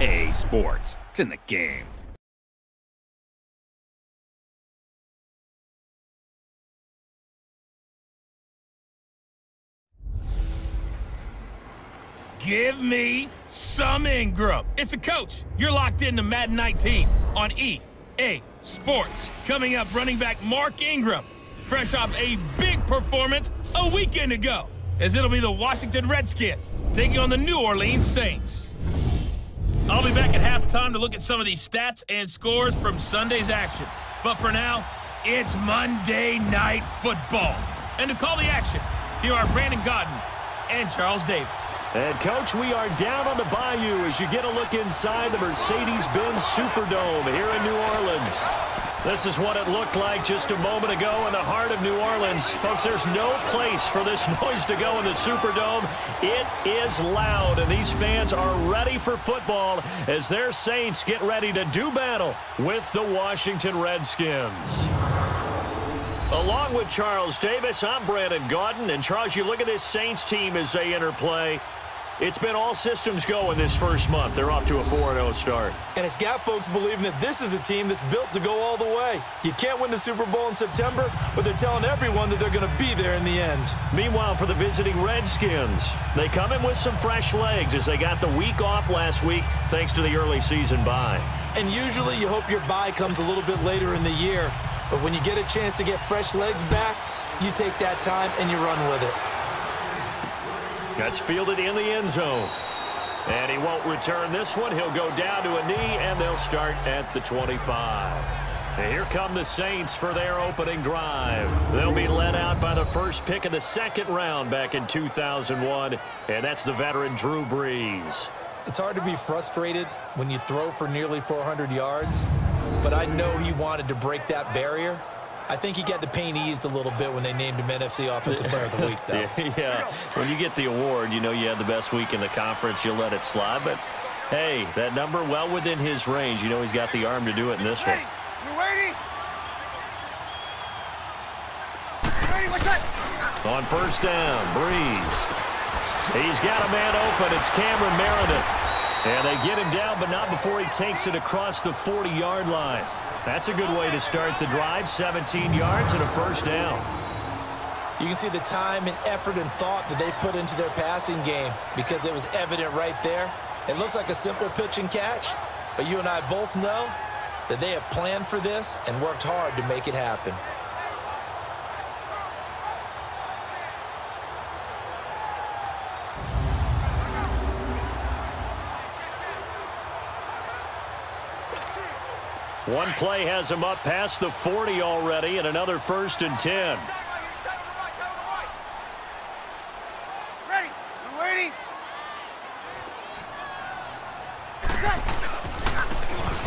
EA Sports. It's in the game. Give me some Ingram. It's a coach. You're locked into Madden 19 on EA Sports. Coming up, running back Mark Ingram, fresh off a big performance a weekend ago, as it'll be the Washington Redskins taking on the New Orleans Saints. I'll be back at halftime to look at some of these stats and scores from Sunday's action. But for now, it's Monday Night Football. And to call the action, here are Brandon Godden and Charles Davis. And, Coach, we are down on the bayou as you get a look inside the Mercedes Benz Superdome here in New Orleans. This is what it looked like just a moment ago in the heart of New Orleans. Folks, there's no place for this noise to go in the Superdome. It is loud, and these fans are ready for football as their Saints get ready to do battle with the Washington Redskins. Along with Charles Davis, I'm Brandon Godden. And, Charles, you look at this Saints team as they interplay. It's been all systems go in this first month. They're off to a 4-0 start. And it's got folks believing that this is a team that's built to go all the way. You can't win the Super Bowl in September, but they're telling everyone that they're going to be there in the end. Meanwhile, for the visiting Redskins, they come in with some fresh legs as they got the week off last week thanks to the early season bye. And usually you hope your bye comes a little bit later in the year, but when you get a chance to get fresh legs back, you take that time and you run with it. That's fielded in the end zone. And he won't return this one. He'll go down to a knee, and they'll start at the 25. And here come the Saints for their opening drive. They'll be led out by the first pick of the second round back in 2001, and that's the veteran Drew Brees. It's hard to be frustrated when you throw for nearly 400 yards, but I know he wanted to break that barrier. I think he got the pain eased a little bit when they named him NFC Offensive Player of the Week, though. Yeah, when you get the award, you know you had the best week in the conference, you'll let it slide. But, hey, that number well within his range. You know he's got the arm to do it in this one. You ready? What's that? On first down, Brees. He's got a man open. It's Cameron Meredith. And they get him down, but not before he takes it across the 40-yard line. That's a good way to start the drive. 17 yards and a first down. You can see the time and effort and thought that they put into their passing game because it was evident right there. It looks like a simple pitch and catch, but you and I both know that they have planned for this and worked hard to make it happen. One play has him up past the 40 already, and another 1st and 10. Ready? You ready?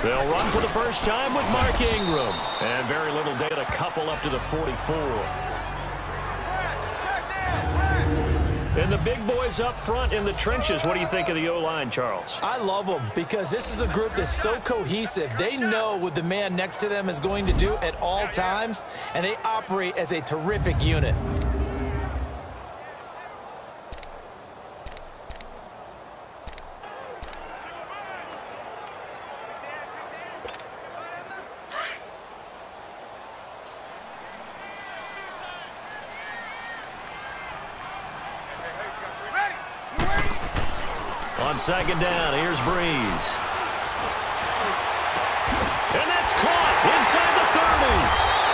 They'll run for the first time with Mark Ingram. And very little data, couple up to the 44. And the big boys up front in the trenches. What do you think of the O-line, Charles? I love them because this is a group that's so cohesive. They know what the man next to them is going to do at all times, and they operate as a terrific unit. On second down, here's Brees. And that's caught inside the 30.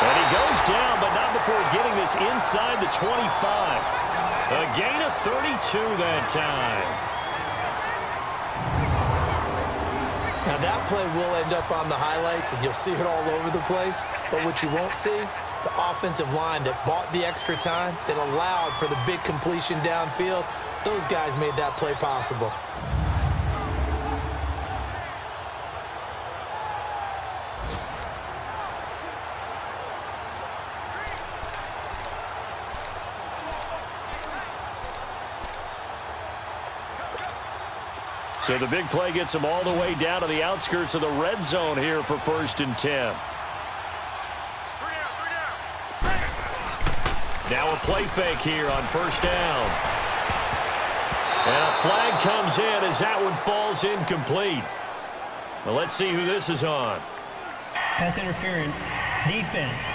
And he goes down, but not before getting this inside the 25. A gain of 32 that time. Now that play will end up on the highlights, and you'll see it all over the place. But what you won't see, the offensive line that bought the extra time, that allowed for the big completion downfield, those guys made that play possible. So the big play gets them all the way down to the outskirts of the red zone here for 1st and 10. Now a play fake here on first down. And a flag comes in as that one falls incomplete. Well, let's see who this is on. Pass interference, defense.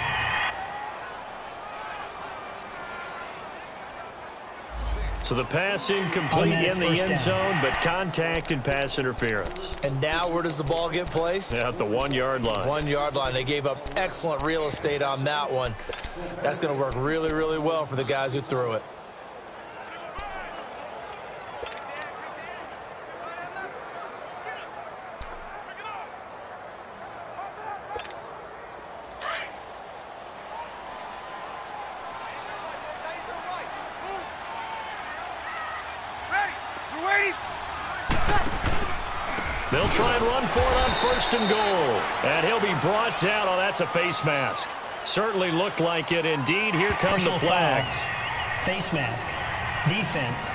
So the pass incomplete in the end zone, but contact and pass interference. And now where does the ball get placed? At the 1-yard line. 1-yard line. They gave up excellent real estate on that one. That's going to work really, really well for the guys who threw it. They'll try and run for it on 1st and goal. And he'll be brought down. Oh, that's a face mask. Certainly looked like it indeed. Here come the flags. Face mask. Defense.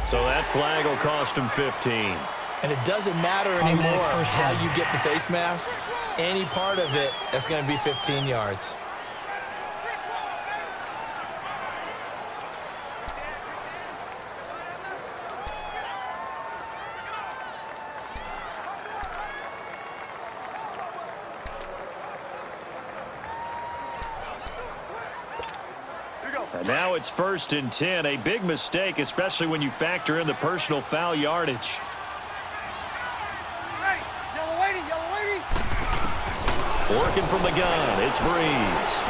So that flag will cost him 15. And it doesn't matter anymore how you get the face mask. Any part of it, that's going to be 15 yards. And now it's 1st and 10. A big mistake, especially when you factor in the personal foul yardage. Ready. Yellow lady, yellow lady. Working from the gun, it's Breeze.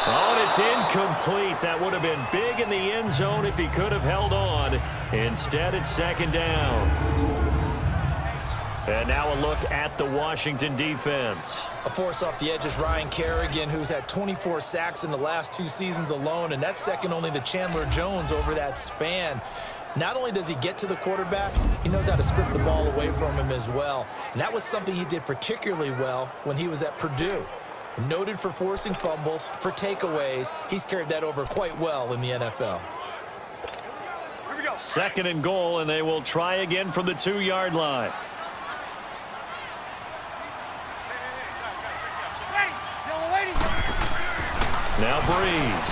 Oh, and it's incomplete. That would have been big in the end zone if he could have held on. Instead, it's 2nd down. And now a look at the Washington defense. A force off the edge is Ryan Kerrigan, who's had 24 sacks in the last 2 seasons alone, and that's second only to Chandler Jones over that span. Not only does he get to the quarterback, he knows how to strip the ball away from him as well. And that was something he did particularly well when he was at Purdue. Noted for forcing fumbles, for takeaways. He's carried that over quite well in the NFL. 2nd and goal, and they will try again from the 2-yard line. Now Breeze.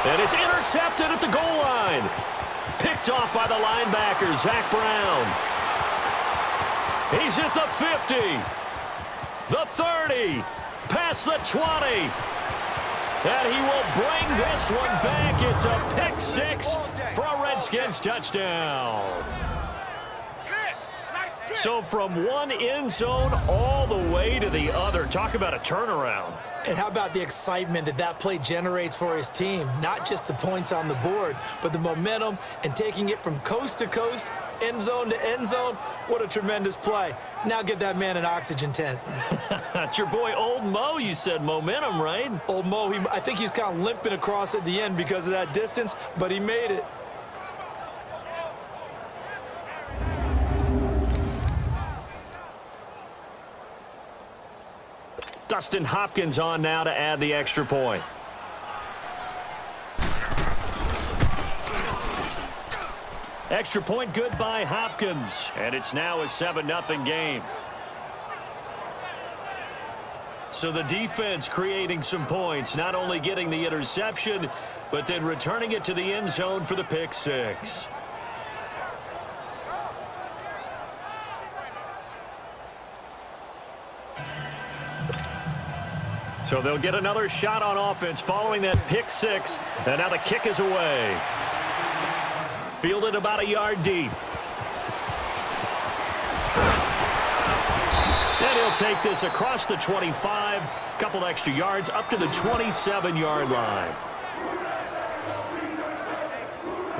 And it's intercepted at the goal line. Picked off by the linebacker, Zach Brown. He's at the 50. The 30. Past the 20. And he will bring this one back. It's a pick 6 for a Redskins touchdown. So from one end zone all the way to the other. Talk about a turnaround. And how about the excitement that that play generates for his team? Not just the points on the board, but the momentum and taking it from coast to coast, end zone to end zone. What a tremendous play. Now get that man an oxygen tent. That's your boy Old Mo. You said momentum, right? Old Mo, I think he's kind of limping across at the end because of that distance, but he made it. Dustin Hopkins on now to add the extra point. Extra point good by Hopkins. And it's now a 7-0 game. So the defense creating some points, not only getting the interception, but then returning it to the end zone for the pick 6. So they'll get another shot on offense following that pick 6. And now the kick is away. Fielded about a yard deep. And he'll take this across the 25. Couple extra yards up to the 27-yard line.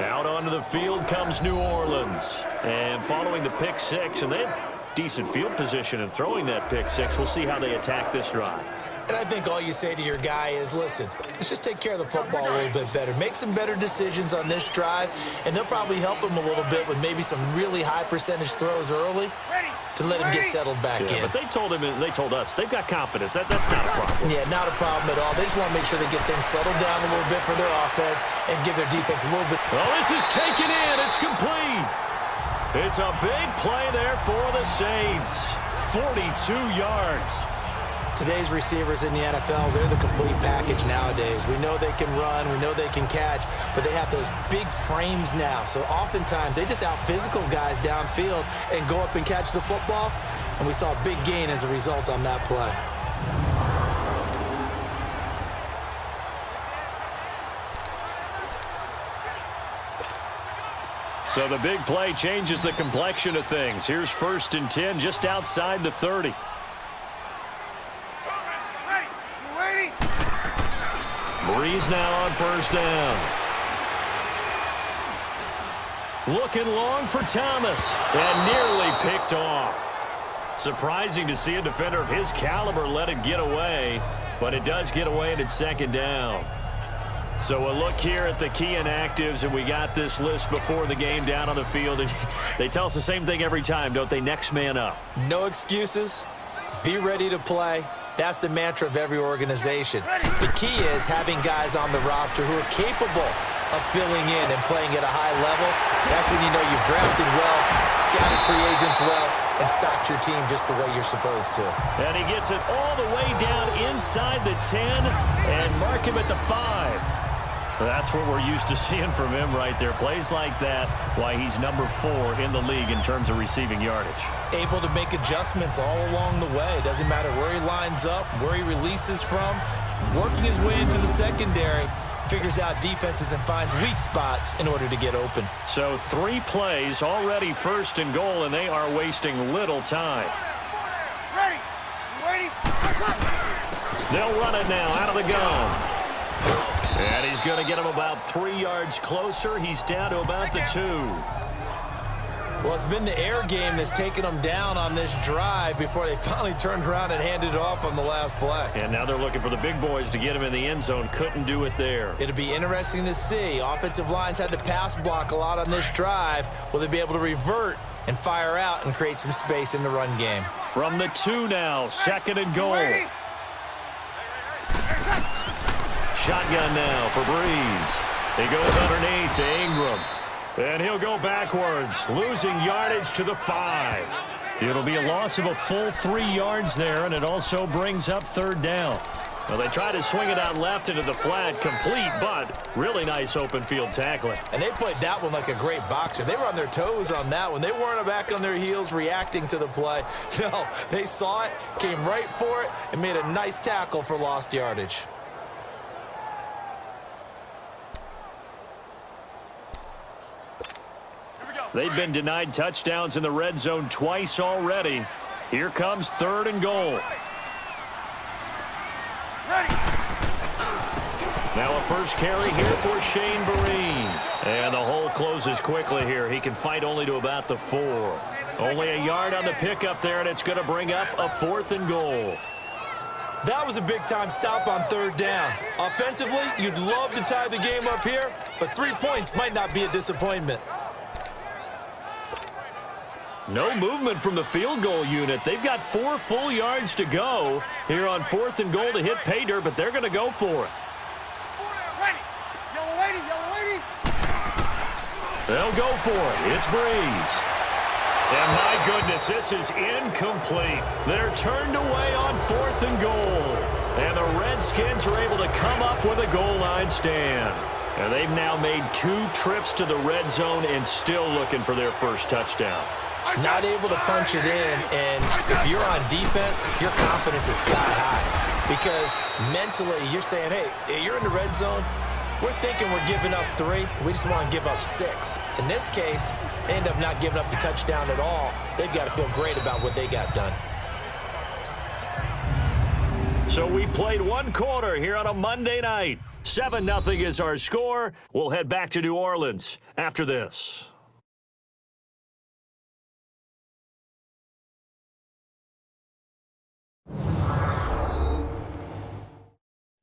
Out onto the field comes New Orleans. And following the pick 6, and they have decent field position in throwing that pick 6. We'll see how they attack this drive. And I think all you say to your guy is, listen, let's just take care of the football a little bit better. Make some better decisions on this drive, and they'll probably help him a little bit with maybe some really high percentage throws early to let him get settled back in. But they told us, they've got confidence. That's not a problem. Yeah, not a problem at all. They just want to make sure they get things settled down a little bit for their offense and give their defense a little bit. Well, this is taken in. It's complete. It's a big play there for the Saints. 42 yards. Today's receivers in the NFL, they're the complete package nowadays. We know they can run, we know they can catch, but they have those big frames now. So oftentimes, they just out-physical guys downfield and go up and catch the football, and we saw a big gain as a result on that play. So the big play changes the complexion of things. Here's 1st and 10 just outside the 30. Breeze now on 1st down. Looking long for Thomas, and nearly picked off. Surprising to see a defender of his caliber let it get away, but it does get away and it's 2nd down. So a look here at the key inactives, and we got this list before the game down on the field. And they tell us the same thing every time, don't they? Next man up. No excuses. Be ready to play. That's the mantra of every organization. The key is having guys on the roster who are capable of filling in and playing at a high level. That's when you know you've drafted well, scouted free agents well, and stocked your team just the way you're supposed to. And he gets it all the way down inside the 10 and mark him at the 5. That's what we're used to seeing from him right there. Plays like that, why he's number 4 in the league in terms of receiving yardage. Able to make adjustments all along the way. Doesn't matter where he lines up, where he releases from. Working his way into the secondary, figures out defenses and finds weak spots in order to get open. So 3 plays already 1st and goal, and they are wasting little time. Ready. Waiting. They'll run it now out of the gun. And he's going to get him about 3 yards closer. He's down to about the 2. Well, it's been the air game that's taken them down on this drive before they finally turned around and handed it off on the last play. And now they're looking for the big boys to get him in the end zone. Couldn't do it there. It'll be interesting to see. Offensive lines had to pass block a lot on this drive. Will they be able to revert and fire out and create some space in the run game? From the 2 now, 2nd and goal. Shotgun now for Breeze. He goes underneath to Ingram. And he'll go backwards, losing yardage to the 5. It'll be a loss of a full 3 yards there, and it also brings up 3rd down. Well, they try to swing it out left into the flat, complete, but really nice open field tackling. And they played that one like a great boxer. They were on their toes on that one. They weren't back on their heels reacting to the play. No, they saw it, came right for it, and made a nice tackle for lost yardage. They've been denied touchdowns in the red zone twice already. Here comes 3rd and goal. Now a first carry here for Shane Vereen. And the hole closes quickly here. He can fight only to about the 4. Only a yard on the pickup there, and it's going to bring up a 4th and goal. That was a big-time stop on 3rd down. Offensively, you'd love to tie the game up here, but 3 points might not be a disappointment. No movement from the field goal unit. They've got 4 full yards to go here on 4th and goal to hit pay dirt, but they're going to go for it. Ready. Yellow lady. They'll go for it. It's Breeze. And my goodness, this is incomplete. They're turned away on 4th and goal. And the Redskins are able to come up with a goal line stand. And they've now made 2 trips to the red zone and still looking for their first touchdown. Not able to punch it in, and if you're on defense, your confidence is sky high. Because mentally, you're saying, hey, you're in the red zone. We're thinking we're giving up 3. We just want to give up 6. In this case, they end up not giving up the touchdown at all. They've got to feel great about what they got done. So we played 1 quarter here on a Monday night. 7-0 is our score. We'll head back to New Orleans after this.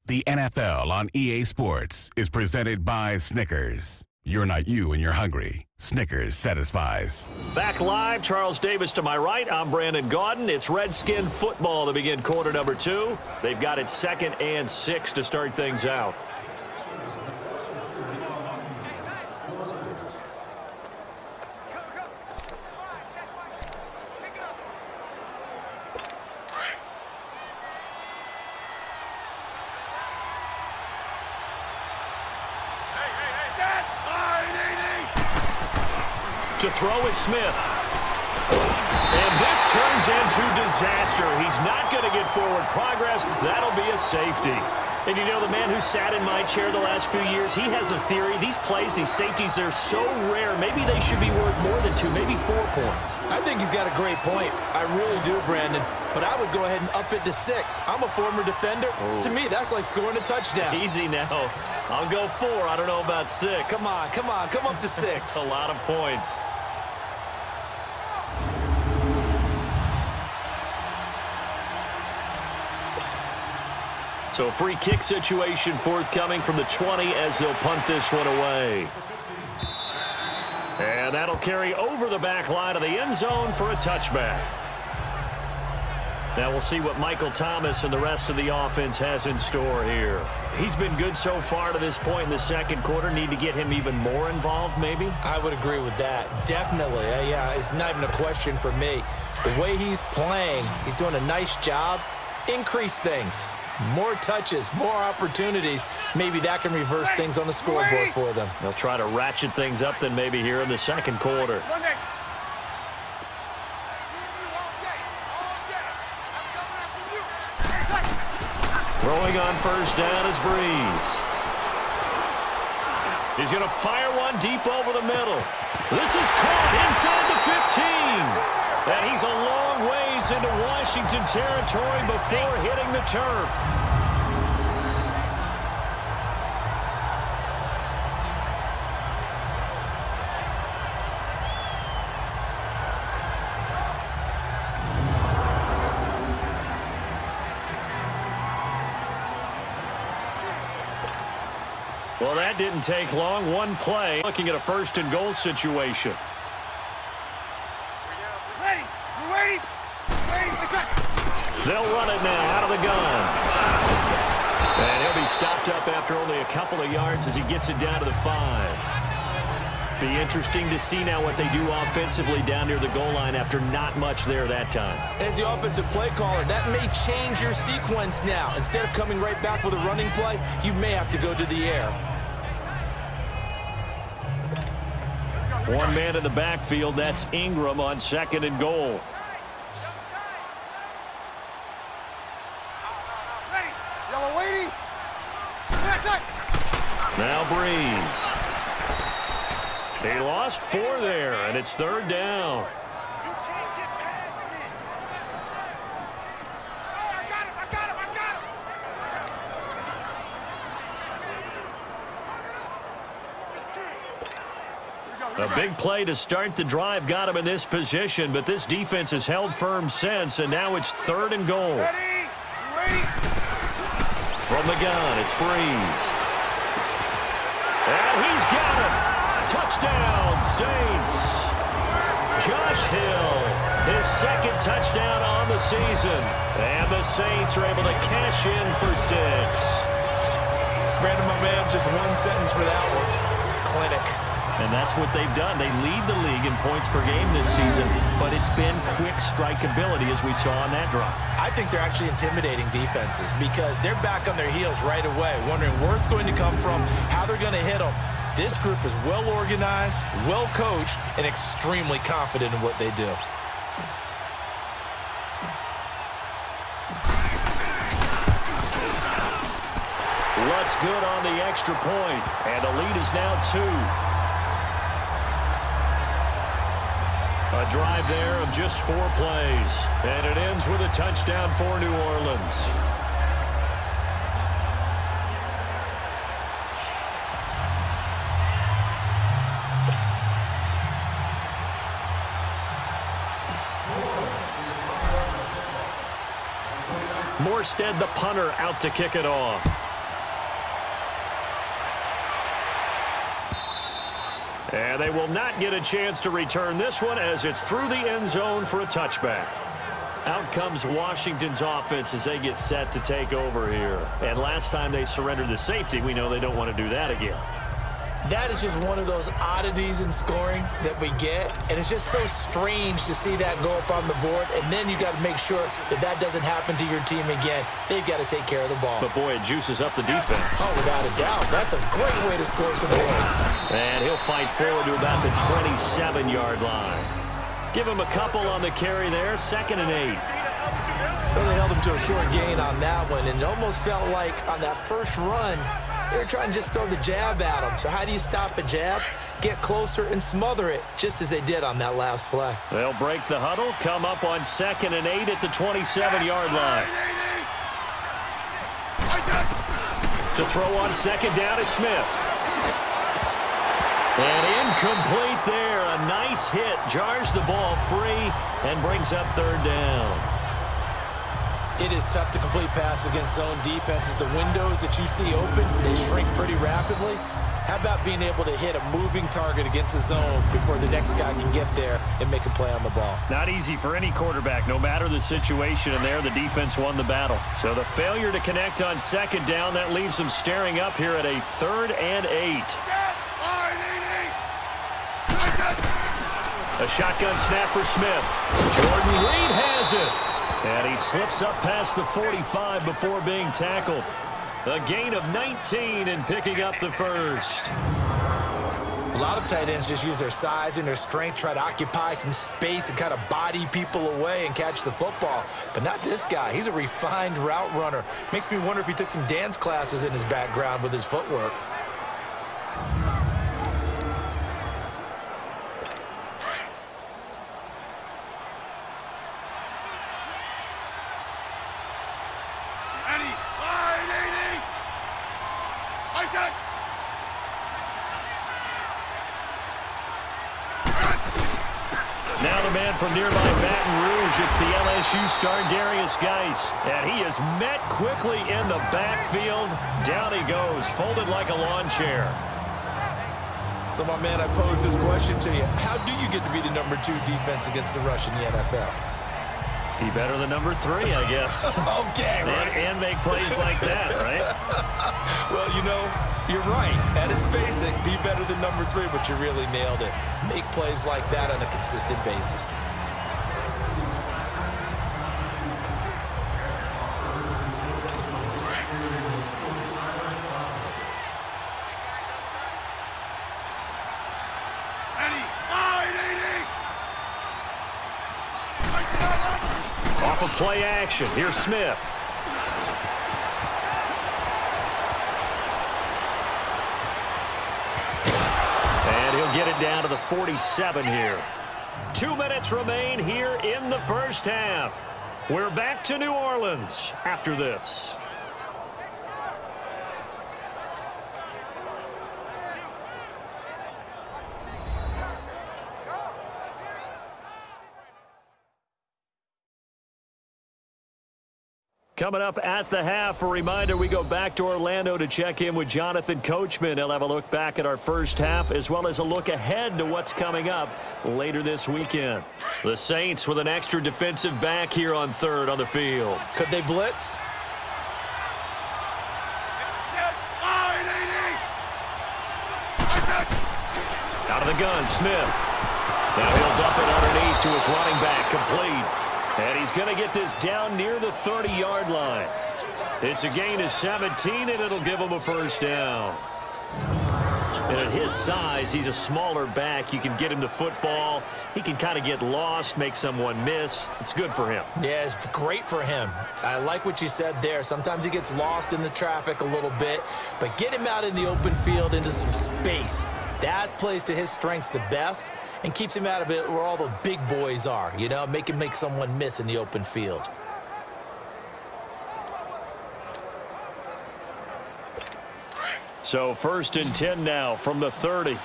The NFL on EA Sports is presented by Snickers. You're not you when you're hungry. Snickers satisfies. Back live, Charles Davis to my right. I'm Brandon Gaudin. It's Redskin football to begin quarter number 2. They've got it 2nd and 6 to start things out. To throw is Smith. And this turns into disaster. He's not going to get forward progress. That'll be a safety. And you know, the man who sat in my chair the last few years, he has a theory. These plays, these safeties, they're so rare. Maybe they should be worth more than 2, maybe 4 points. I think he's got a great point. I really do, Brandon. But I would go ahead and up it to 6. I'm a former defender. Oh. To me, that's like scoring a touchdown. Easy now. I'll go 4. I don't know about 6. Come on. Come up to 6. A lot of points. So free kick situation forthcoming from the 20 as they'll punt this one away. And that'll carry over the back line of the end zone for a touchback. Now we'll see what Michael Thomas and the rest of the offense has in store here. He's been good so far to this point in the second quarter. Need to get him even more involved, maybe? I would agree with that. Definitely. Yeah, it's not even a question for me. The way he's playing, he's doing a nice job. Increase things. More touches, more opportunities. Maybe that can reverse things on the scoreboard for them. They'll try to ratchet things up then maybe here in the second quarter. Throwing on first down is Breeze. He's going to fire one deep over the middle. This is caught inside the 15. And he's a long ways into Washington territory before hitting the turf. Well, that didn't take long. One play. Looking at a first and goal situation. They'll run it now out of the gun. And he'll be stopped up after only a couple of yards as he gets it down to the 5. Be interesting to see now what they do offensively down near the goal line after not much there that time. As the offensive play caller, that may change your sequence now. Instead of coming right back with a running play, you may have to go to the air. One man in the backfield, that's Ingram on second and goal. Now Breeze. They lost 4 there, and it's third down. A big play to start the drive got him in this position, but this defense has held firm since, and now it's third and goal. From the gun, it's Breeze. And he's got it. Touchdown, Saints. Josh Hill, his second touchdown on the season. And the Saints are able to cash in for 6. Brandon, my man, just one sentence for that one. Clinic. And that's what they've done. They lead the league in points per game this season, but it's been quick strikeability as we saw on that drive. I think they're actually intimidating defenses because they're back on their heels right away, wondering where it's going to come from, how they're going to hit them. This group is well organized, well coached, and extremely confident in what they do. Lutz good on the extra point, and the lead is now 2. A drive there of just 4 plays, and it ends with a touchdown for New Orleans. Morstead, the punter, out to kick it off. And they will not get a chance to return this one as it's through the end zone for a touchback. Out comes Washington's offense as they get set to take over here. And last time they surrendered the safety, we know they don't want to do that again. That is just one of those oddities in scoring that we get, and it's just so strange to see that go up on the board, and then you got to make sure that that doesn't happen to your team again. They've got to take care of the ball. But, boy, it juices up the defense. Oh, without a doubt. That's a great way to score some points. And he'll fight forward to about the 27-yard line. Give him a couple on the carry there, 2nd and 8. Really held him to a short gain on that one, and it almost felt like on that first run, they were trying to just throw the jab at him. So how do you stop a jab? Get closer and smother it, just as they did on that last play. They'll break the huddle, come up on 2nd and 8 at the 27-yard line. To throw on 2nd down is Smith. And incomplete there. A nice hit. Jars the ball free and brings up 3rd down. It is tough to complete passes against zone defenses. The windows that you see open, they shrink pretty rapidly. How about being able to hit a moving target against a zone before the next guy can get there and make a play on the ball? Not easy for any quarterback, no matter the situation, and there the defense won the battle. So the failure to connect on 2nd down, that leaves them staring up here at a 3rd and 8. A shotgun snap for Smith. Jordan Reed has it. And he slips up past the 45 before being tackled. A gain of 19 and picking up the first. A lot of tight ends just use their size and their strength, try to occupy some space and kind of body people away and catch the football. But not this guy. He's a refined route runner. Makes me wonder if he took some dance classes in his background with his footwork. Now the man from nearby Baton Rouge, it's the LSU star Darius Geis. And he is met quickly in the backfield. Down he goes, folded like a lawn chair. So, my man, I pose this question to you. How do you get to be the #2 defense against the rush in the NFL? Be better than #3, I guess. Okay, right. And make plays like that, right? Well, you know, you're right. At its basic, be better than #3, but you really nailed it. Make plays like that on a consistent basis. Off of play action, here's Smith. And he'll get it down to the 47 here. 2 minutes remain here in the first half. We're back to New Orleans after this. Coming up at the half, a reminder, we go back to Orlando to check in with Jonathan Coachman. He'll have a look back at our first half as well as a look ahead to what's coming up later this weekend. The Saints with an extra defensive back here on 3rd on the field. Could they blitz? Out of the gun, Smith. Now he'll dump it underneath to his running back, complete. And he's going to get this down near the 30-yard line. It's a gain of 17, and it'll give him a first down. And at his size, he's a smaller back. You can get him to football. He can kind of get lost, make someone miss. It's good for him. Yeah, it's great for him. I like what you said there. Sometimes he gets lost in the traffic a little bit, but get him out in the open field into some space. That plays to his strengths the best and keeps him out of it where all the big boys are, you know, make someone miss in the open field. So 1st and 10 now from the 30.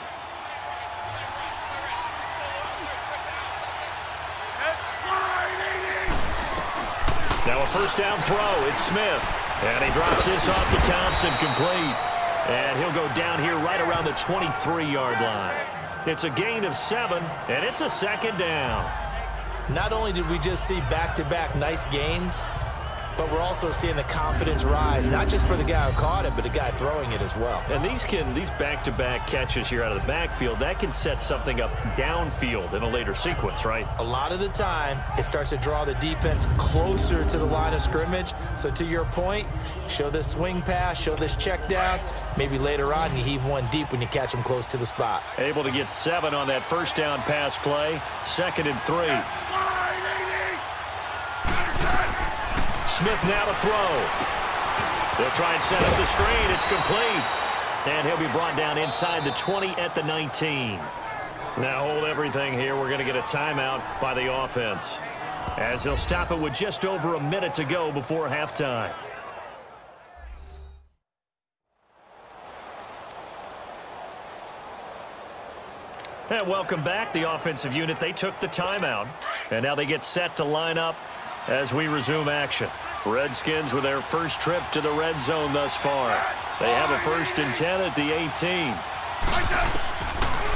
Now a first down throw. It's Smith. And he drops this off to Thompson, complete. And he'll go down here right around the 23-yard line. It's a gain of 7, and it's a 2nd down. Not only did we just see back-to-back nice gains, but we're also seeing the confidence rise, not just for the guy who caught it, but the guy throwing it as well. And these back-to-back catches here out of the backfield, that can set something up downfield in a later sequence, right? A lot of the time, it starts to draw the defense closer to the line of scrimmage. So to your point, show this swing pass, show this check down. Maybe later on you heave one deep when you catch them close to the spot. Able to get 7 on that first down pass play. 2nd and 3. Smith now to throw. They'll try and set up the screen. It's complete. And he'll be brought down inside the 20 at the 19. Now hold everything here. We're going to get a timeout by the offense, as they'll stop it with just over a minute to go before halftime. And welcome back. The offensive unit, they took the timeout, and now they get set to line up as we resume action. Redskins with their first trip to the red zone thus far. They have a 1st and 10 at the 18.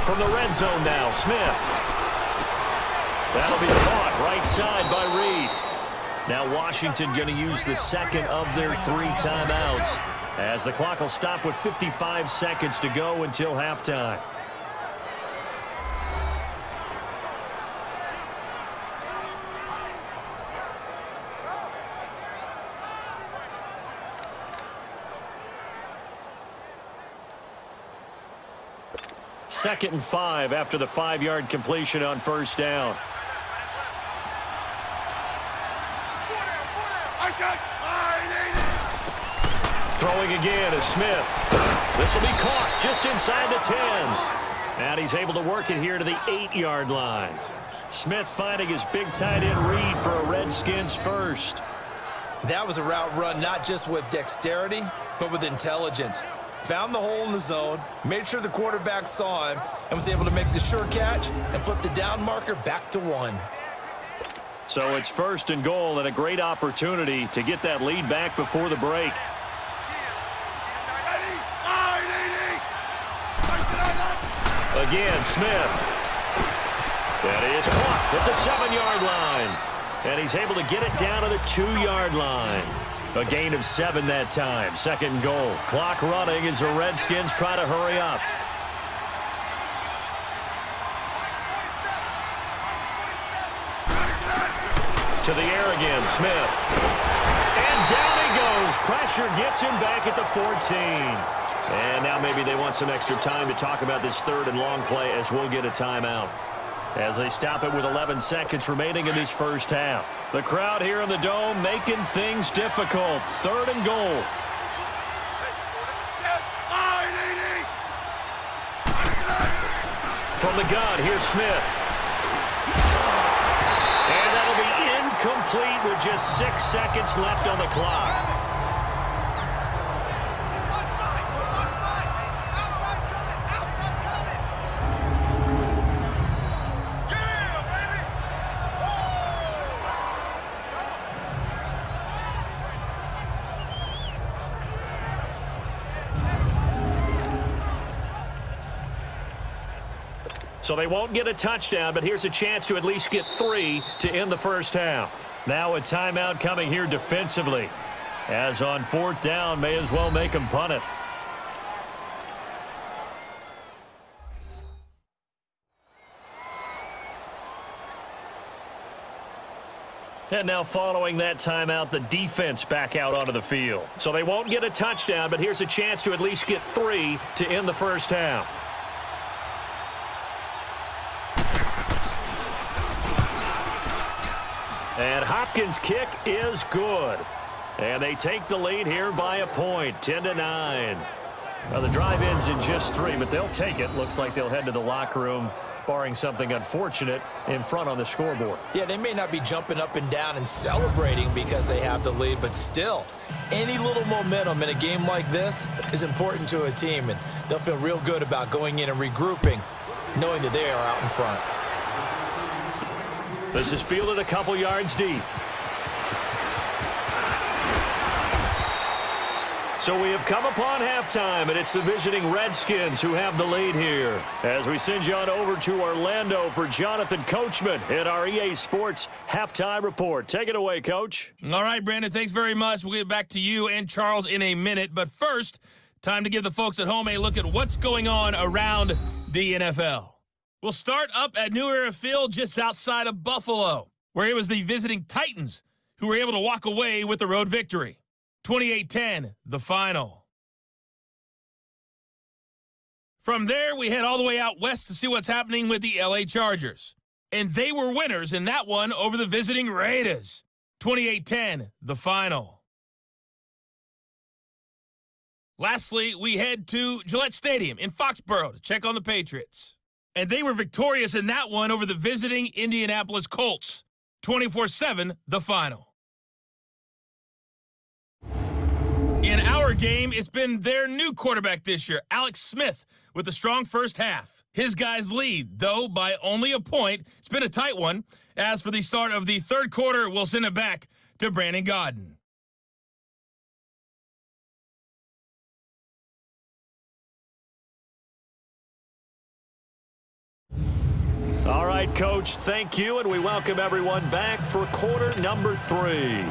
From the red zone now, Smith. That'll be caught right side by Reed. Now Washington going to use the 2nd of their 3 timeouts, as the clock will stop with 55 seconds to go until halftime. Second and 5 after the 5-yard completion on first down. Throwing again is Smith. This will be caught just inside the 10. And he's able to work it here to the 8-yard line. Smith finding his big tight end Reed for a Redskins first. That was a route run not just with dexterity, but with intelligence. Found the hole in the zone, made sure the quarterback saw him, and was able to make the sure catch and flip the down marker back to 1. So it's 1st and goal, and a great opportunity to get that lead back before the break. Again, Smith. That is caught at the 7-yard line. And he's able to get it down to the 2-yard line. A gain of 7 that time. 2nd and goal. Clock running as the Redskins try to hurry up. To the air again, Smith. And down he goes. Pressure gets him back at the 14. And now maybe they want some extra time to talk about this 3rd and long play, as we'll get a timeout, as they stop it with 11 seconds remaining in this first half. The crowd here in the Dome making things difficult. 3rd and goal. From the gun, here's Smith. And that'll be incomplete with just 6 seconds left on the clock. So they won't get a touchdown, but here's a chance to at least get 3 to end the first half. Now a timeout coming here defensively, as on 4th down, may as well make them punt it. And now following that timeout, the defense back out onto the field. So they won't get a touchdown, but here's a chance to at least get 3 to end the first half. And Hopkins' kick is good. And they take the lead here by a point, 10-9. Now the drive ends in just 3, but they'll take it. Looks like they'll head to the locker room, barring something unfortunate in front on the scoreboard. Yeah, they may not be jumping up and down and celebrating because they have the lead, but still, any little momentum in a game like this is important to a team, and they'll feel real good about going in and regrouping, knowing that they are out in front. This is fielded a couple yards deep. So we have come upon halftime, and it's the visiting Redskins who have the lead here. As we send you on over to Orlando for Jonathan Coachman in our EA Sports Halftime Report. Take it away, Coach. All right, Brandon, thanks very much. We'll get back to you and Charles in a minute. But first, time to give the folks at home a look at what's going on around the NFL. We'll start up at New Era Field just outside of Buffalo, where it was the visiting Titans who were able to walk away with the road victory. 28-10, the final. From there, we head all the way out west to see what's happening with the LA Chargers. And they were winners in that one over the visiting Raiders. 28-10, the final. Lastly, we head to Gillette Stadium in Foxborough to check on the Patriots. And they were victorious in that one over the visiting Indianapolis Colts. 24-7, the final. In our game, it's been their new quarterback this year, Alex Smith, with a strong first half. His guys lead, though, by only a point. It's been a tight one. As for the start of the third quarter, we'll send it back to Brandon Godden. All right, Coach, thank you, and we welcome everyone back for quarter number 3.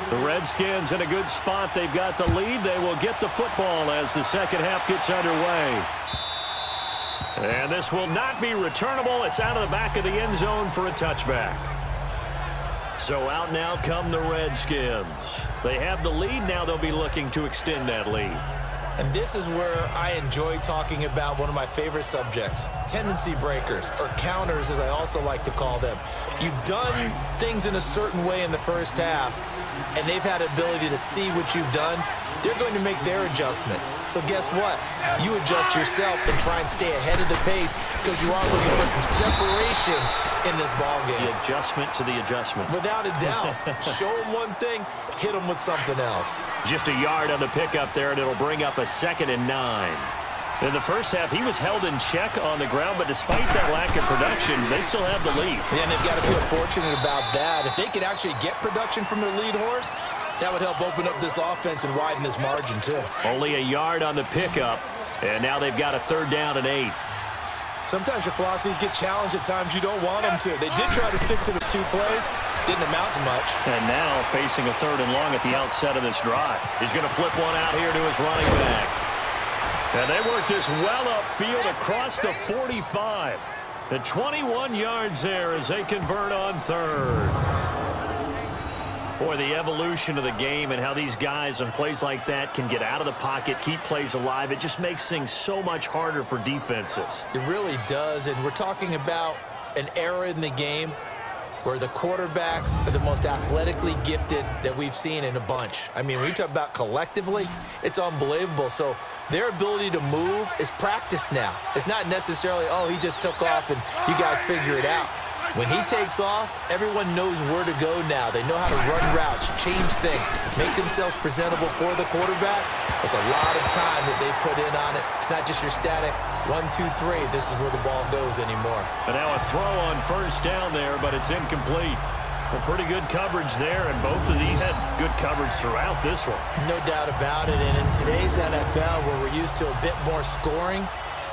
The Redskins in a good spot. They've got the lead. They will get the football as the second half gets underway. And this will not be returnable. It's out of the back of the end zone for a touchback. So out now come the Redskins. They have the lead. Now they'll be looking to extend that lead. And this is where I enjoy talking about one of my favorite subjects, tendency breakers, or counters as I also like to call them. You've done things in a certain way in the first half, and they've had ability to see what you've done. They're going to make their adjustments. So guess what? You adjust yourself and try and stay ahead of the pace because you are looking for some separation in this ball game. The adjustment to the adjustment. Without a doubt. Show them one thing, hit them with something else. Just a yard on the pickup there, and it'll bring up a 2nd and 9. In the first half, he was held in check on the ground, but despite that lack of production, they still have the lead. Yeah, and they've got to feel fortunate about that. If they could actually get production from their lead horse, that would help open up this offense and widen this margin, too. Only a yard on the pickup, and now they've got a 3rd down and 8. Sometimes your philosophies get challenged at times you don't want them to. They did try to stick to those 2 plays. Didn't amount to much. And now facing a 3rd and long at the outset of this drive. He's going to flip one out here to his running back. And they work this well upfield across the 45. The 21 yards there as they convert on 3rd. Boy, the evolution of the game and how these guys on plays like that can get out of the pocket, keep plays alive, it just makes things so much harder for defenses. It really does, and we're talking about an era in the game where the quarterbacks are the most athletically gifted that we've seen in a bunch. I mean, when you talk about collectively, it's unbelievable. So their ability to move is practiced now. It's not necessarily, oh, he just took off and you guys figure it out. When he takes off, everyone knows where to go now. They know how to run routes, change things, make themselves presentable for the quarterback. It's a lot of time that they put in on it. It's not just your static 1, 2, 3. This is where the ball goes anymore. And now a throw on 1st down there, but it's incomplete. Well, pretty good coverage there, and both of these had good coverage throughout this one. No doubt about it. And in today's NFL, where we're used to a bit more scoring,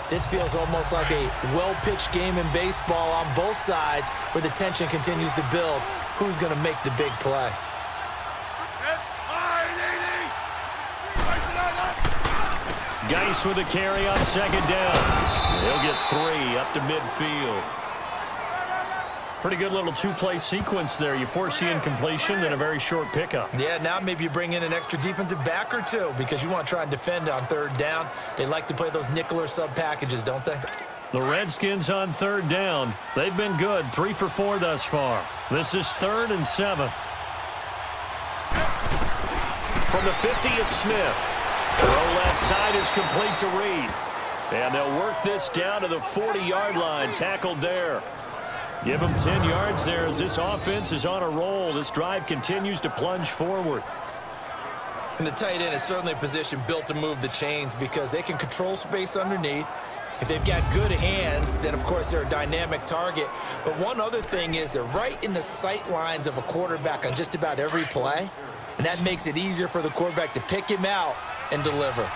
this feels almost like a well-pitched game in baseball on both sides where the tension continues to build. Who's going to make the big play? Geis with a carry on 2nd down. He'll get 3 up to midfield. Pretty good little 2-play sequence there. You force the incompletion, then a very short pickup. Yeah, now maybe you bring in an extra defensive back or 2 because you want to try and defend on 3rd down. They like to play those nickel or sub packages, don't they? The Redskins on 3rd down. They've been good, 3 for 4 thus far. This is 3rd and 7. From the 50, it's Smith. Throw left side is complete to Reed. And they'll work this down to the 40-yard line, tackled there. Give them 10 yards there as this offense is on a roll. This drive continues to plunge forward. And the tight end is certainly a position built to move the chains because they can control space underneath. If they've got good hands, then, of course, they're a dynamic target. But one other thing is they're right in the sight lines of a quarterback on just about every play, and that makes it easier for the quarterback to pick him out and deliver.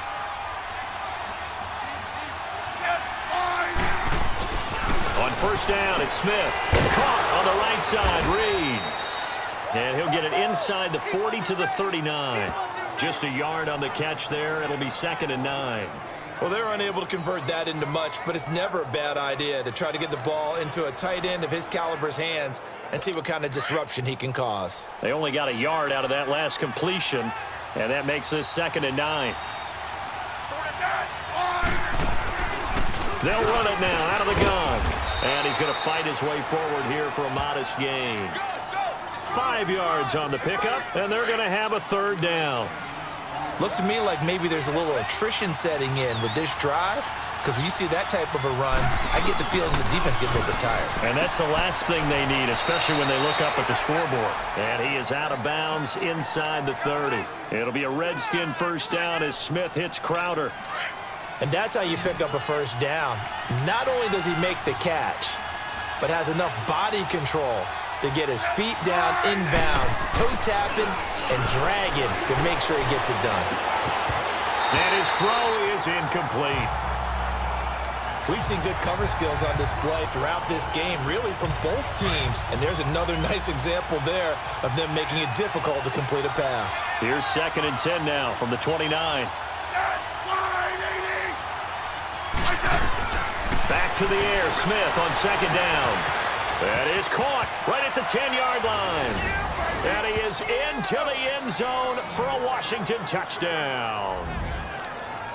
On first down, it's Smith. Caught on the right side, Reed. And he'll get it inside the 40 to the 39. Just a yard on the catch there. It'll be 2nd and 9. Well, they're unable to convert that into much, but it's never a bad idea to try to get the ball into a tight end of his caliber's hands and see what kind of disruption he can cause. They only got a yard out of that last completion, and that makes this 2nd and 9. They'll run it now out of the gun. And he's going to fight his way forward here for a modest gain. 5 yards on the pickup, and they're going to have a 3rd down. Looks to me like maybe there's a little attrition setting in with this drive, because when you see that type of a run, I get the feeling the defense gets a little bit tired. And that's the last thing they need, especially when they look up at the scoreboard. And he is out of bounds inside the 30. It'll be a Redskin 1st down as Smith hits Crowder. And that's how you pick up a 1st down. Not only does he make the catch, but has enough body control to get his feet down inbounds, toe tapping and dragging to make sure he gets it done. And his throw is incomplete. We've seen good cover skills on display throughout this game, really from both teams. And there's another nice example there of them making it difficult to complete a pass. Here's 2nd and 10 now from the 29. Back to the air, Smith on 2nd down. That is caught right at the 10-yard line. And he is into the end zone for a Washington touchdown.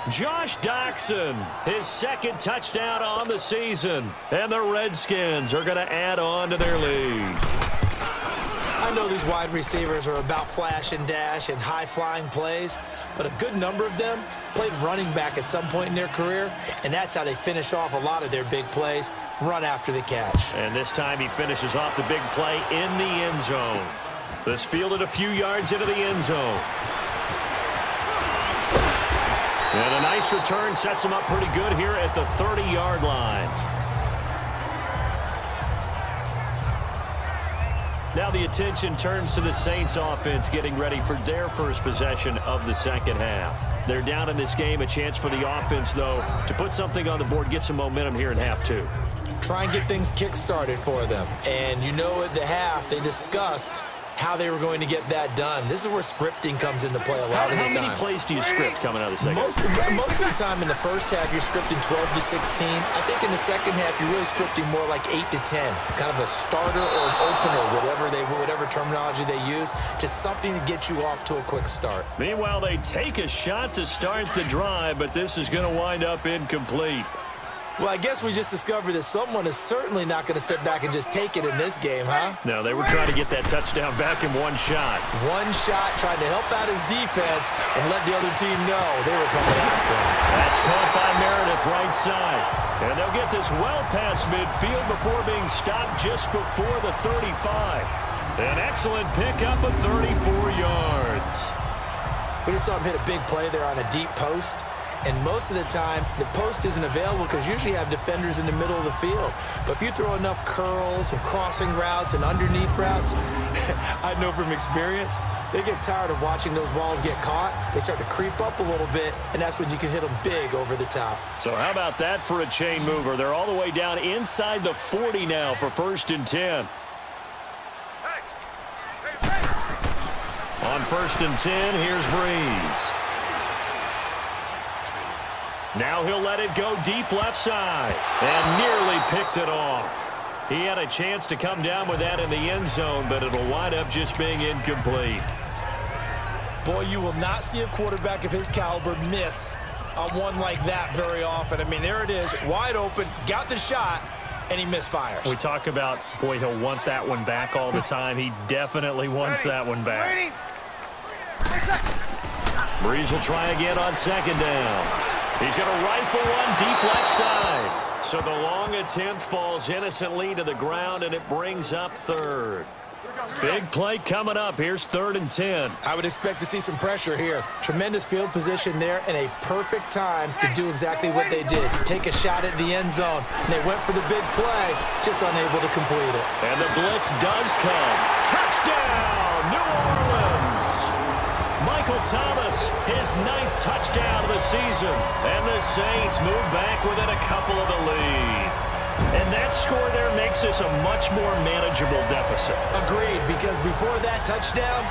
Josh Doxson, his 2nd touchdown on the season. And the Redskins are going to add on to their lead. I know these wide receivers are about flash and dash and high-flying plays, but a good number of them played running back at some point in their career, and that's how they finish off a lot of their big plays, run after the catch. And this time he finishes off the big play in the end zone. This fielded a few yards into the end zone. And a nice return sets him up pretty good here at the 30-yard line. Now the attention turns to the Saints offense getting ready for their first possession of the 2nd half. They're down in this game. A chance for the offense, though, to put something on the board, get some momentum here in half 2. Try and get things kick-started for them. And you know at the half they discussed how they were going to get that done. This is where scripting comes into play a lot of the time. How many plays do you script coming out of the 2nd? Most of the time in the first half, you're scripting 12 to 16. I think in the 2nd half, you're really scripting more like 8 to 10. Kind of a starter or an opener, whatever terminology they use. Just something to get you off to a quick start. Meanwhile, they take a shot to start the drive, but this is going to wind up incomplete. Well, I guess we just discovered that someone is certainly not going to sit back and just take it in this game, huh? No, they were trying to get that touchdown back in one shot. One shot, trying to help out his defense and let the other team know they were coming after him. That's caught by Meredith right side. And they'll get this well past midfield before being stopped just before the 35. An excellent pickup of 34 yards. We just saw him hit a big play there on a deep post. And most of the time, the post isn't available because usually you have defenders in the middle of the field. But if you throw enough curls and crossing routes and underneath routes, I know from experience, they get tired of watching those balls get caught. They start to creep up a little bit, and that's when you can hit them big over the top. So how about that for a chain mover? They're all the way down inside the 40 now for 1st and 10. On 1st and 10, here's Breeze. Now he'll let it go deep left side and nearly picked it off. He had a chance to come down with that in the end zone, but it'll wind up just being incomplete. Boy, you will not see a quarterback of his caliber miss on one like that very often. I mean, there it is, wide open, got the shot, and he misfires. We talk about, boy, he'll want that one back all the time. He definitely wants that one back. Breeze will try again on 2nd down. He's going to rifle one deep left side. So the long attempt falls innocently to the ground, and it brings up 3rd. Big play coming up. Here's 3rd and 10. I would expect to see some pressure here. Tremendous field position there and a perfect time to do exactly what they did. Take a shot at the end zone. And they went for the big play, just unable to complete it. And the blitz does come. Touchdown, New Orleans! Michael Thomas, his 9th touchdown of the season. And the Saints move back within a couple of the lead. And that score there makes this a much more manageable deficit. Agreed, because before that touchdown,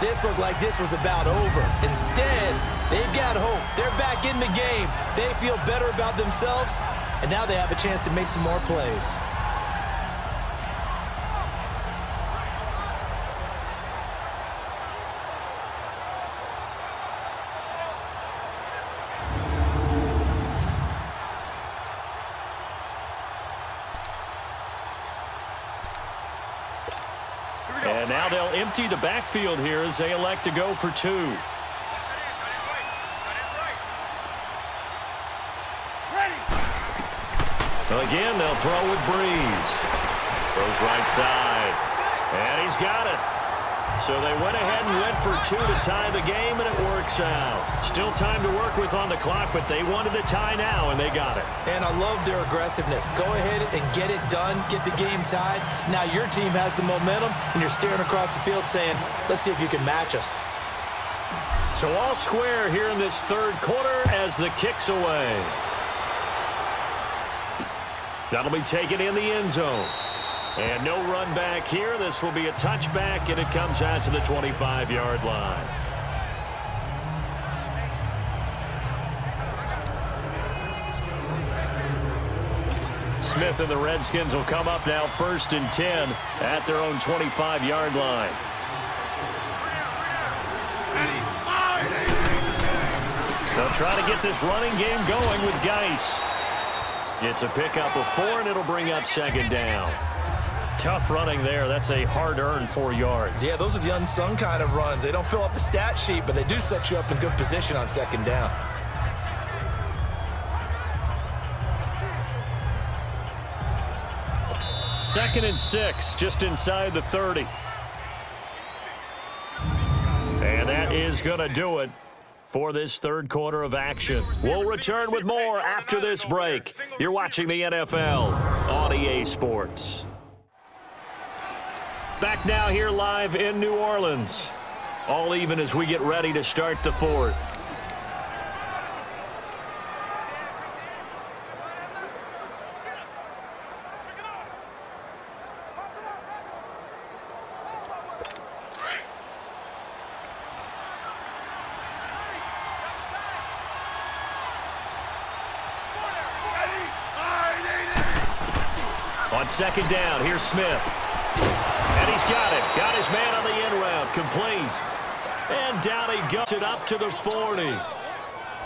this looked like this was about over. Instead, they've got hope. They're back in the game. They feel better about themselves, and now they have a chance to make some more plays. And now they'll empty the backfield here as they elect to go for 2. Again, they'll throw with Breeze. Throws right side. And he's got it. So they went ahead and went for 2 to tie the game, and it works out. Still time to work with on the clock, but they wanted the tie now, and they got it. And I love their aggressiveness. Go ahead and get it done, get the game tied. Now your team has the momentum, and you're staring across the field saying, let's see if you can match us. So all square here in this 3rd quarter as the kick's away. That'll be taken in the end zone. And no run back here. This will be a touchback, and it comes out to the 25-yard line. Smith and the Redskins will come up now 1st and 10 at their own 25-yard line. They'll try to get this running game going with Geis. It's a pickup of 4, and it'll bring up 2nd down. Tough running there. That's a hard-earned 4 yards. Yeah, those are the unsung kind of runs. They don't fill up the stat sheet, but they do set you up in good position on 2nd down. Second and 6, just inside the 30. And that is going to do it for this 3rd quarter of action. We'll return with more after this break. You're watching the NFL on EA Sports. Back now here live in New Orleans. All even as we get ready to start the 4th. On 2nd down, here's Smith. And he's got it. Got his man on the end route. Complete. And down he goes it up to the 40.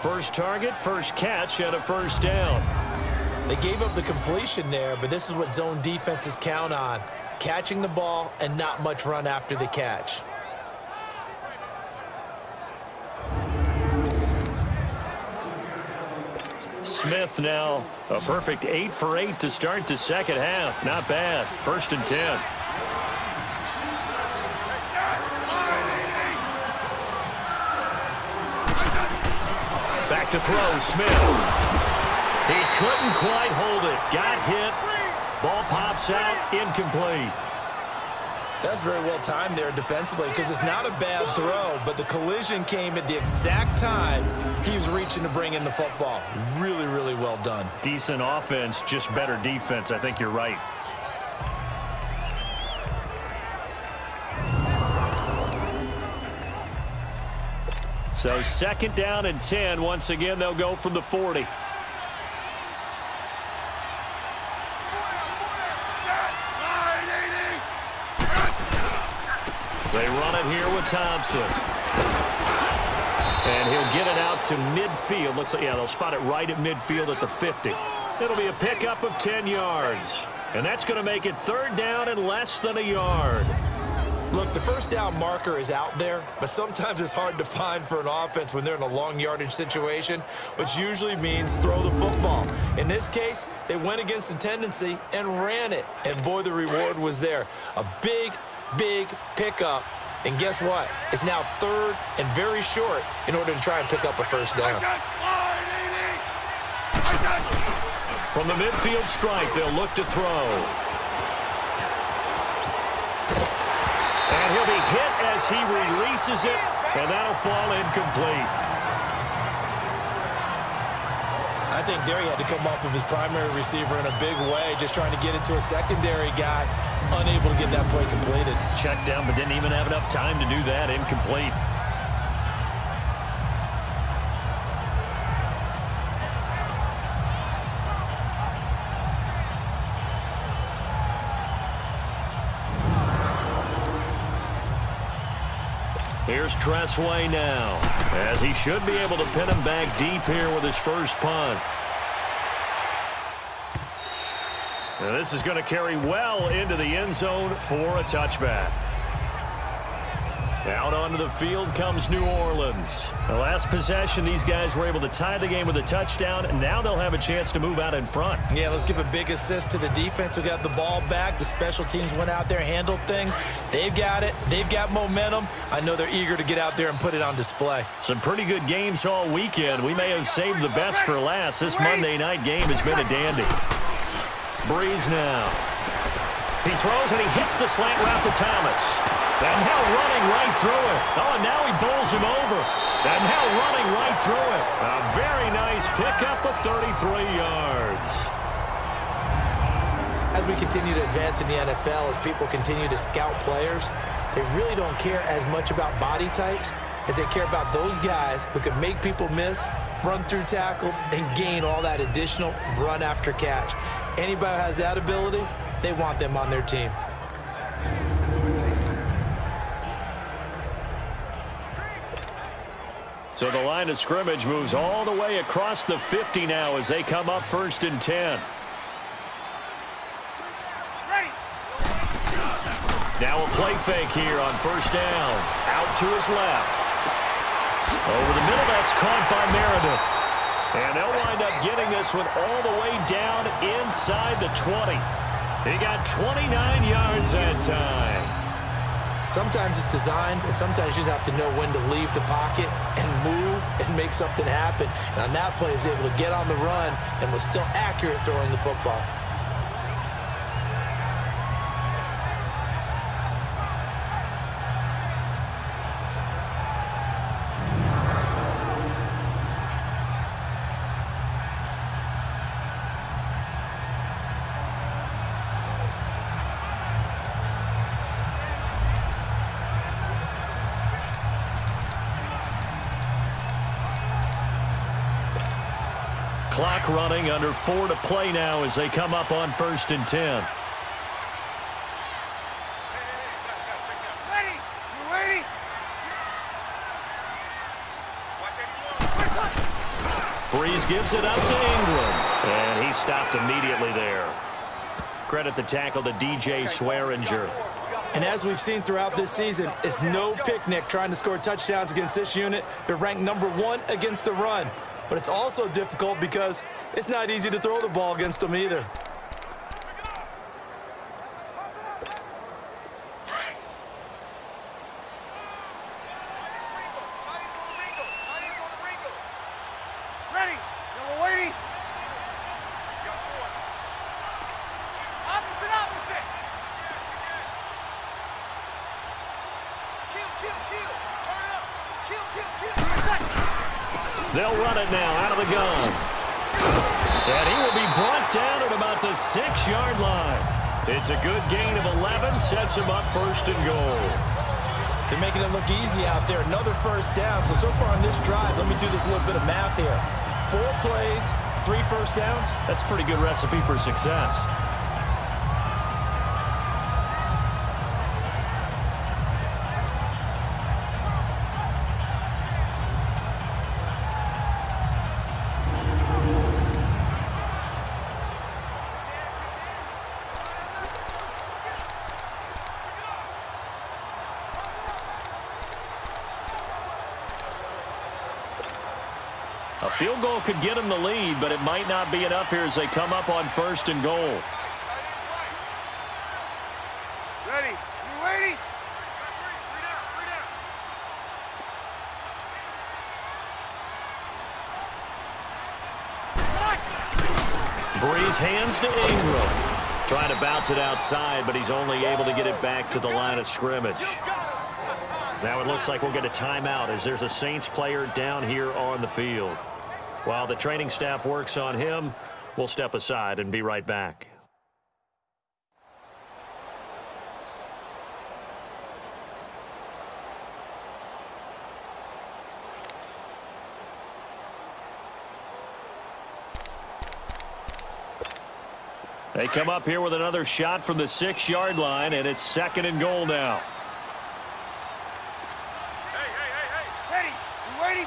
First target, first catch, and a 1st down. They gave up the completion there, but this is what zone defenses count on. Catching the ball and not much run after the catch. Smith now a perfect 8 for 8 to start the 2nd half. Not bad. 1st and 10. Back to throw, Smith. He couldn't quite hold it. Got hit. Ball pops out, incomplete. That's very well timed there defensively because it's not a bad throw, but the collision came at the exact time he was reaching to bring in the football. Really, really well done. Decent offense, just better defense. I think you're right. So 2nd down and 10. Once again, they'll go from the 40. They run it here with Thompson. And he'll get it out to midfield. Looks like, yeah, they'll spot it right at midfield at the 50. It'll be a pickup of 10 yards. And that's going to make it 3rd down and less than a yard. Look, the 1st down marker is out there, but sometimes it's hard to find for an offense when they're in a long yardage situation, which usually means throw the football. In this case, they went against the tendency and ran it. And boy, the reward was there. A big, big pickup. And guess what? It's now 3rd and very short in order to try and pick up a first down. From the midfield strike, they'll look to throw. And he'll be hit as he releases it, and that'll fall incomplete. I think there he had to come off of his primary receiver in a big way, just trying to get it to a secondary guy, unable to get that play completed. Checked down, but didn't even have enough time to do that. Incomplete. Here's Tressway now, as he should be able to pin him back deep here with his first punt. And this is going to carry well into the end zone for a touchback. Out onto the field comes New Orleans. The last possession, these guys were able to tie the game with a touchdown, and now they'll have a chance to move out in front. Yeah, let's give a big assist to the defense who got the ball back. The special teams went out there, handled things. They've got it. They've got momentum. I know they're eager to get out there and put it on display. Some pretty good games all weekend. We may have saved the best for last. This Monday night game has been a dandy. Breeze now. He throws and he hits the slant route to Thomas. And now running right through it. Oh, and now he bowls him over. And now running right through it. A very nice pickup of 33 yards. As we continue to advance in the NFL, as people continue to scout players, they really don't care as much about body types as they care about those guys who can make people miss, run through tackles, and gain all that additional run after catch. Anybody who has that ability, they want them on their team. So the line of scrimmage moves all the way across the 50 now as they come up 1st and 10. Now a play fake here on 1st down. Out to his left. Over the middle, that's caught by Meredith. And they'll wind up getting this one all the way down inside the 20. He got 29 yards that time. Sometimes it's designed, and sometimes you just have to know when to leave the pocket and move and make something happen. And on that play, he was able to get on the run and was still accurate throwing the football. Clock running, under 4 to play now as they come up on 1st and 10. Ready? You ready? Breeze gives it up to England. And he stopped immediately there. Credit the tackle to DJ Swearinger. And as we've seen throughout this season, it's no picnic trying to score touchdowns against this unit. They're ranked #1 against the run. But it's also difficult because it's not easy to throw the ball against them either. Ready? Yellow lady? Opposite. Kill. Turn up. Kill. They'll run it now out of the gun. And he will be brought down at about the 6-yard line. It's a good gain of 11, sets him up 1st and goal. They're making it look easy out there. Another first down. So far on this drive, let me do this little bit of math here. 4 plays, 3 first downs. That's a pretty good recipe for success. A field goal could get them the lead, but it might not be enough here as they come up on 1st and goal. Ready? You ready? Breeze hands to Ingram. Trying to bounce it outside, but he's only able to get it back to the line of scrimmage. Now it looks like we'll get a timeout as there's a Saints player down here on the field. While the training staff works on him, we'll step aside and be right back. They come up here with another shot from the 6-yard line, and it's 2nd and goal now. Hey. Ready? You ready?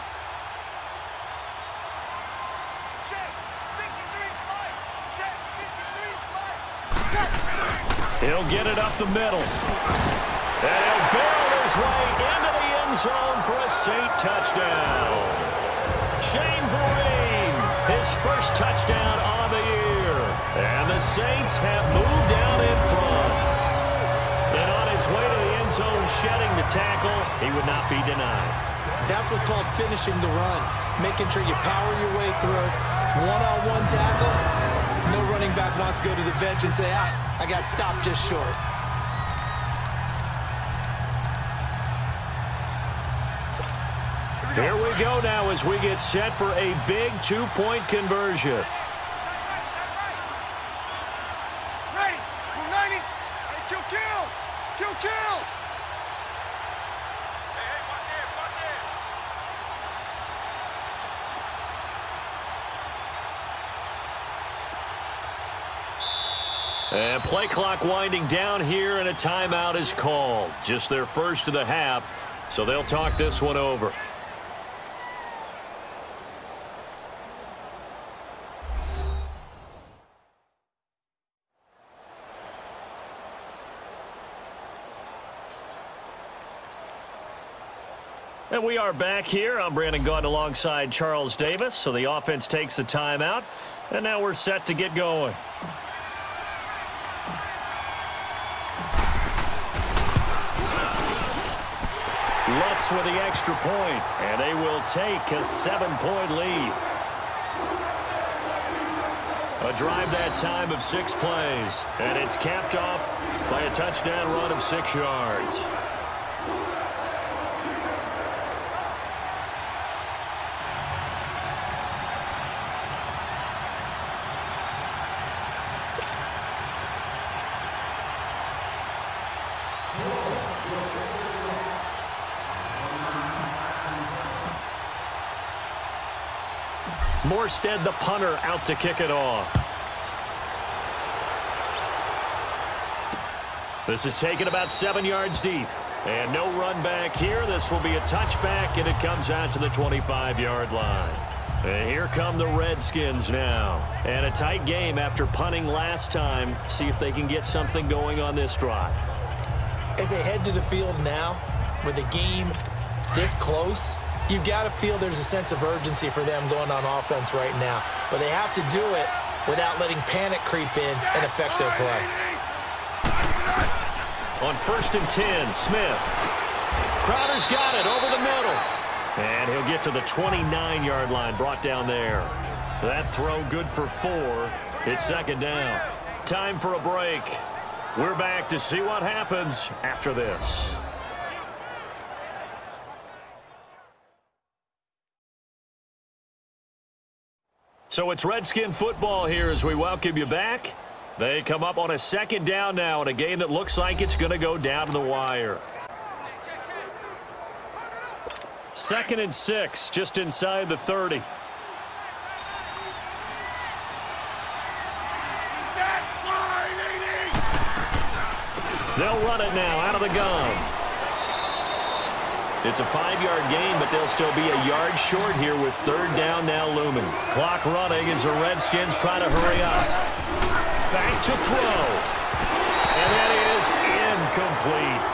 Check. 53-5. Check. 53-5. He'll get it up the middle. And he'll barrel his way into the end zone for a Saint touchdown. Shane Vereen, his first touchdown on the year. And the Saints have moved down in front. And on his way to the end zone, shedding the tackle, he would not be denied. That's what's called finishing the run, making sure you power your way through. One-on-one tackle. No running back wants to go to the bench and say, I got stopped just short. Here we go now as we get set for a big 2-point conversion. Ready? 290. Kill. Hey, watch it. And play clock winding down here, and a timeout is called. Just their first of the half, so they'll talk this one over. And we are back here. I'm Brandon Gaudin alongside Charles Davis. So the offense takes the timeout, and now we're set to get going. Lutz with the extra point, and they will take a 7-point lead. A drive that time of 6 plays, and it's capped off by a touchdown run of 6 yards. Morstead, the punter, out to kick it off. This is taken about 7 yards deep. And no run back here. This will be a touchback, and it comes out to the 25-yard line. And here come the Redskins now. And a tight game after punting last time. See if they can get something going on this drive. As they head to the field now, with the game this close, you've got to feel there's a sense of urgency for them going on offense right now. But they have to do it without letting panic creep in and affect their play. On 1st and 10, Smith. Crowder's got it over the middle. And he'll get to the 29-yard line, brought down there. That throw good for 4. It's 2nd down. Time for a break. We're back to see what happens after this. So it's Redskin football here as we welcome you back. They come up on a 2nd down now in a game that looks like it's going to go down to the wire. 2nd and 6, just inside the 30. They'll run it now out of the gun. It's a 5-yard gain, but they'll still be a yard short here with 3rd down now looming. Clock running as the Redskins try to hurry up. Back to throw. And that is incomplete.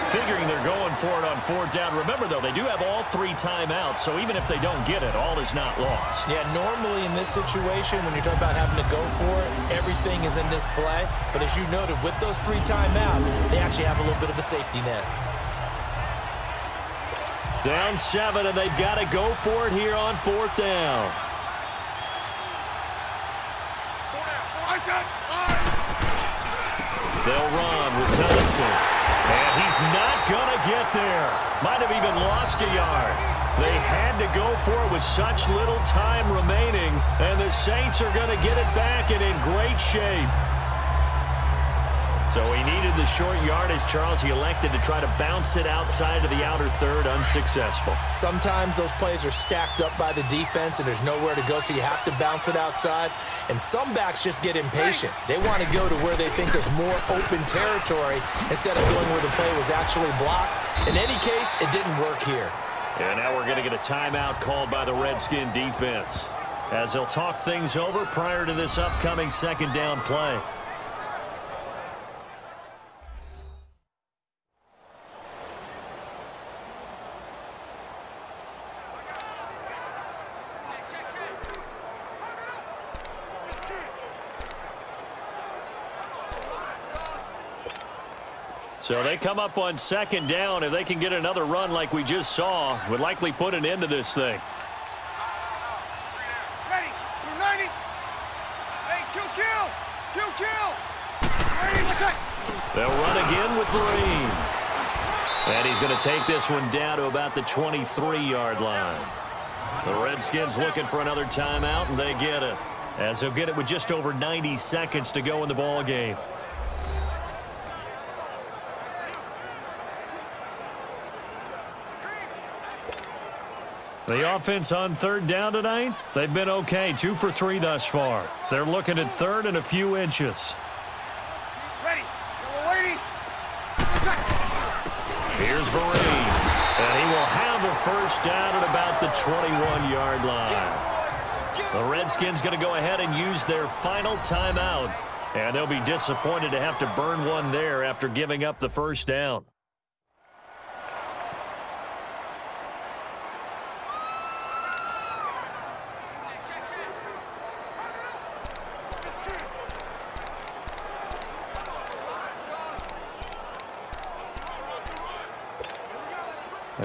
Figuring they're going for it on 4th down. Remember, though, they do have all 3 timeouts, so even if they don't get it, all is not lost. Yeah, normally in this situation, when you're talking about having to go for it, everything is in this play. But as you noted, with those 3 timeouts, they actually have a little bit of a safety net. Down 7, and they've got to go for it here on 4th down. They'll run with Tillotson. And he's not going to get there. Might have even lost a yard. They had to go for it with such little time remaining, and the Saints are going to get it back and in great shape. So he needed the short yardage, Charles. He elected to try to bounce it outside of the outer third, unsuccessful. Sometimes those plays are stacked up by the defense and there's nowhere to go, so you have to bounce it outside. And some backs just get impatient. They want to go to where they think there's more open territory instead of going where the play was actually blocked. In any case, it didn't work here. And now we're going to get a timeout called by the Redskin defense, as they'll talk things over prior to this upcoming second down play. So they come up on second down. If they can get another run like we just saw, would likely put an end to this thing. Ready. 90. Hey, kill. Ready, what's that? They'll run again with Green. And he's going to take this one down to about the 23-yard line. The Redskins looking for another timeout, and they get it, as they'll get it with just over 90 seconds to go in the ball game. The offense on third down tonight, they've been okay. 2 for 3 thus far. They're looking at third and a few inches. Ready. Waiting. Here's Vereen, and he will have a first down at about the 21-yard line. The Redskins going to go ahead and use their final timeout, and they'll be disappointed to have to burn one there after giving up the first down.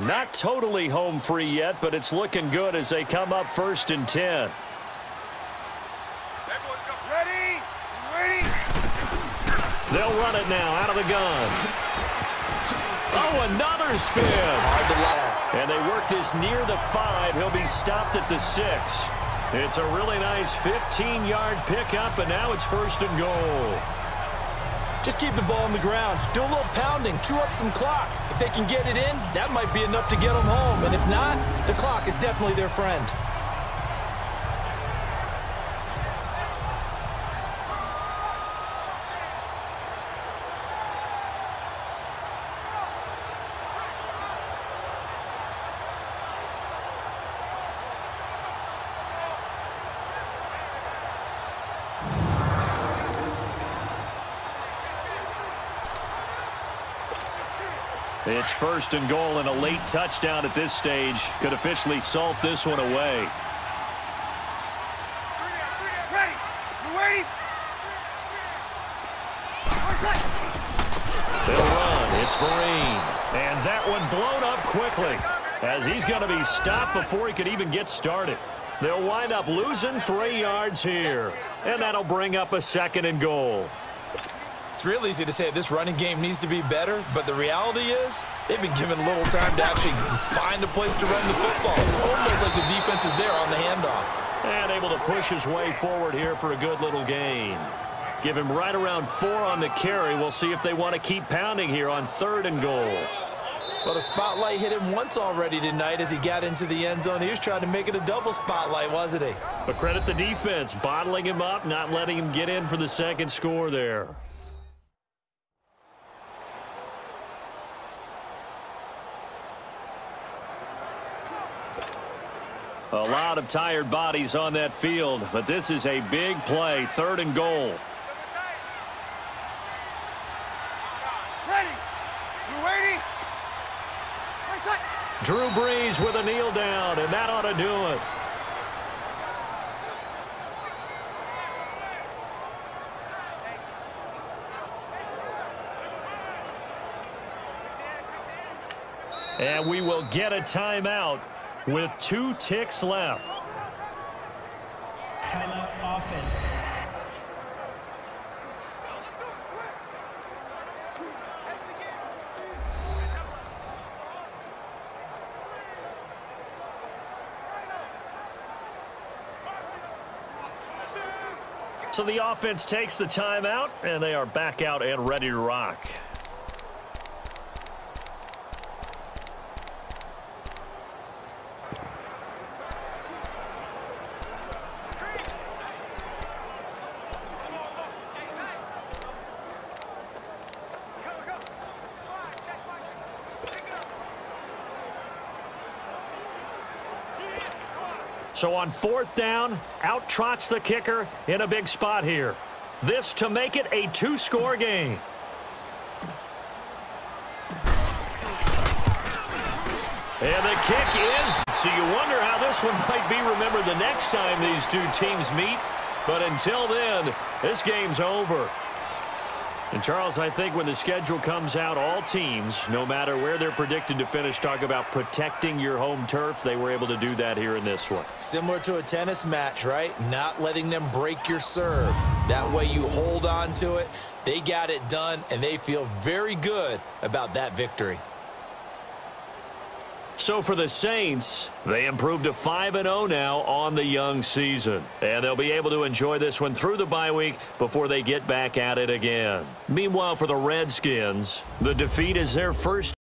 Not totally home free yet, but it's looking good as they come up 1st and 10. Ready. Waiting. They'll run it now out of the gun. Oh, another spin. Hard to laugh. And they work this near the 5. He'll be stopped at the 6. It's a really nice 15-yard pickup, and now it's 1st and goal. Just keep the ball on the ground. Do a little pounding. Chew up some clock. If they can get it in, that might be enough to get them home. And if not, the clock is definitely their friend. It's 1st and goal, and a late touchdown at this stage could officially salt this one away. Ready. Waiting. They'll run. It's Vereen. And that one blown up quickly, as he's going to be stopped before he could even get started. They'll wind up losing 3 yards here, and that'll bring up a 2nd and goal. It's real easy to say this running game needs to be better, but the reality is they've been given little time to actually find a place to run the football. It's almost like the defense is there on the handoff. And able to push his way forward here for a good little gain. Give him right around 4 on the carry. We'll see if they want to keep pounding here on 3rd and goal. Well, the spotlight hit him once already tonight as he got into the end zone. He was trying to make it a double spotlight, wasn't he? But credit the defense, bottling him up, not letting him get in for the 2nd score there. A lot of tired bodies on that field, but this is a big play, 3rd and goal. Ready. Waiting. Drew Brees with a kneel down, and that ought to do it. And we will get a timeout with 2 ticks left. Timeout offense. So the offense takes the timeout, and they are back out and ready to rock. So on 4th down, out trots the kicker in a big spot here. This to make it a 2-score game. And the kick is, so you wonder how this one might be remembered the next time these two teams meet. But until then, this game's over. And, Charles, I think when the schedule comes out, all teams, no matter where they're predicted to finish, talk about protecting your home turf. They were able to do that here in this one. Similar to a tennis match, right? Not letting them break your serve. That way you hold on to it. They got it done, and they feel very good about that victory. So for the Saints, they improved to 5-0 now on the young season. And they'll be able to enjoy this one through the bye week before they get back at it again. Meanwhile, for the Redskins, the defeat is their first